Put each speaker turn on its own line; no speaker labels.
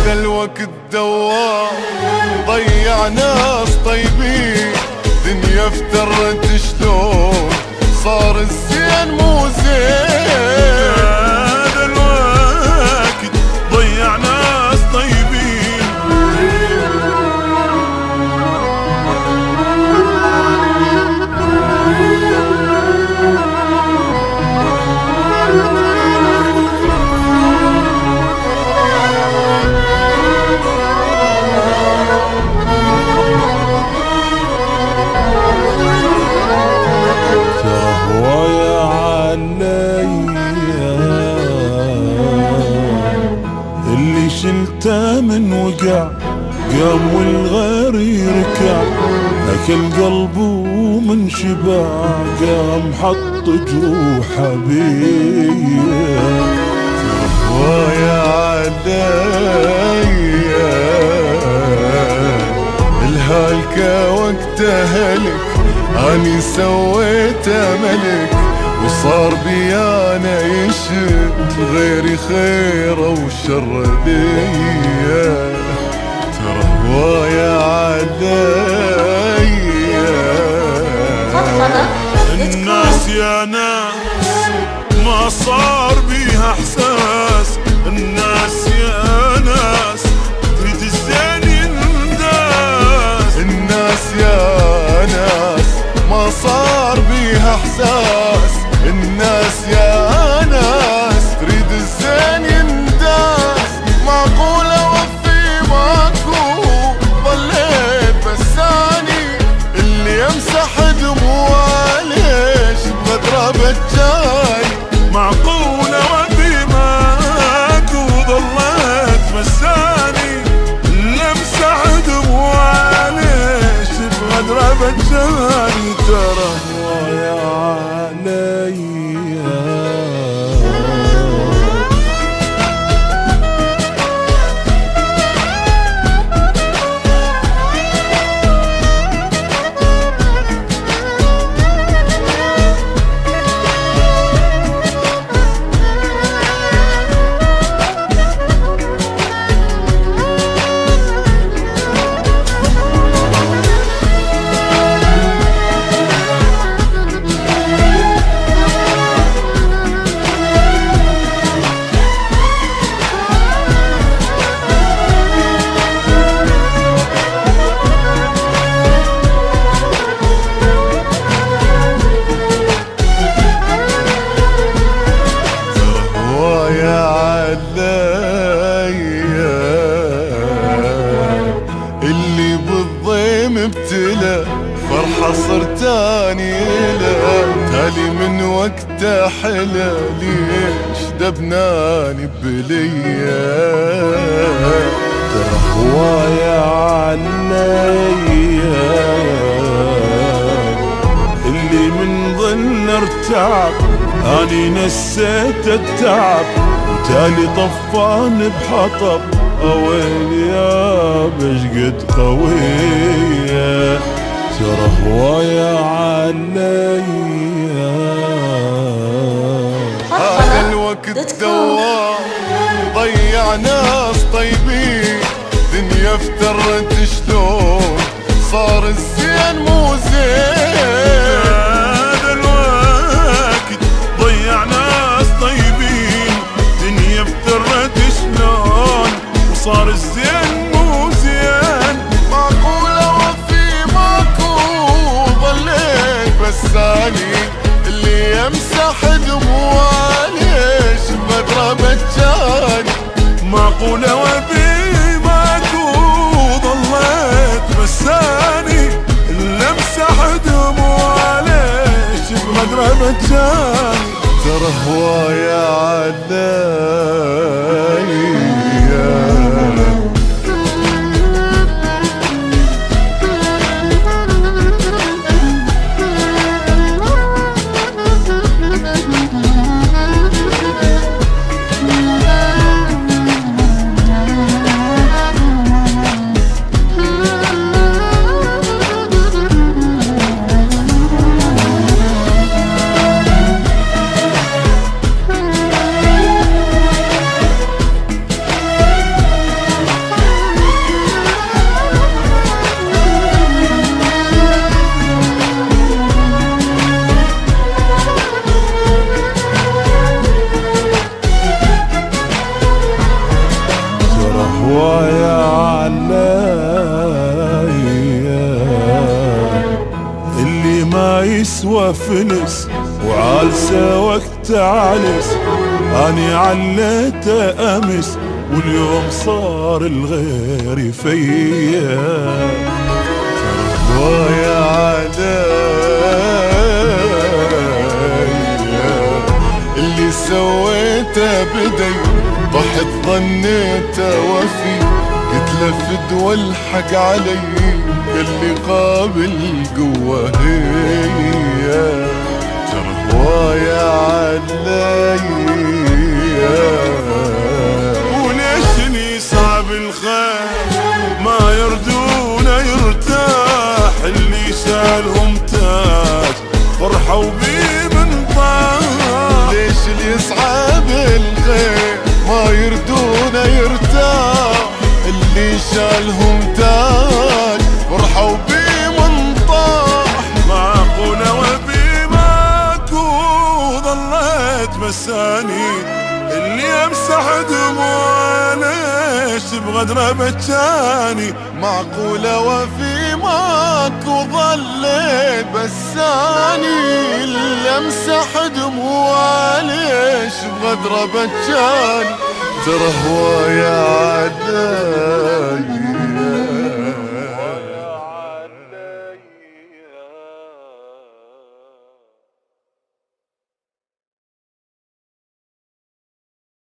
هذا الوقت دوار ضيع ناس طيبين، دنيا افترت شلون صار الزين مو زين.
هذا الوقت ضيع ناس طيبين، اللي شلته من وقع قام والغير يركع، أكل قلبه من شبع قام حط جروحه بيا.
ويا عليا الهالكة وقت هلك اني سويته ملك، وصار بيانا يشد غيري خيره وشر بيا. ترى هوايا عليا
الناس يا ناس ما صار بيها احساس، الناس يا ناس تريد الزين ينداس.
الناس يا ناس ما صار بيها احساس، الناس يا ناس تريد الزين ينداس. معقول اوفي ماكو ضليت بساني اللي يمسح دموعه ليش بغدره بجاني.
معقول اوفي ماكو ضليت بساني اللي يمسح دموعه ليش بغدره بجاني. ترى هوايا علي
اللي بالضيم ابتلى فرحة صرتاني له، تالي من وقته حلا ليش دبناني بليا.
ترى هوايا عليا اللي من ظن ارتعب اني نسيت التعب، وتالي طفان بحطب اويل يا بشقد قوية. ترى هوايا عليا
هذا الوقت دوار ضيع ناس طيبين، دنيا افترت شلون صار الزين مو زين.
هذا الوقت ضيع ناس طيبين، دنيا افترت شلون وصار الزين مو زين.
معقول اوفي ماكو ضليت بساني اللي يمسح دموعه ليش بغدره بجاني.
معقول اوفي ماكو ضليت بساني اللي امسح دموعه ليش بغدره بجاني.
ترى هوايا عليا
وفنس وعالسه وقت عالس، اني عليته امس واليوم صار الغير فيا.
ويا علي اللي سويته بدي، طحت ظنيته وفي، قلت له فدوى الحق علي، قال لي قابل قوة هي. ويا علي
وليشني صعب الخير ما يردون يرتاح، اللي سالهم تاج فرحوا بيه من طاح.
ليش اللي يصعب الخير ما يردون يرتاح، اللي شالهم تاج فرحوا بيه من طاح.
معقولة وبي ماكو ظليت مساني، اللي امسح دموع ليش بغدره بجاني.
معقولة وفي ماكو ظليت بساني، اللي امسح دموع ليش بغدره بجاني. ترى هو يا عدل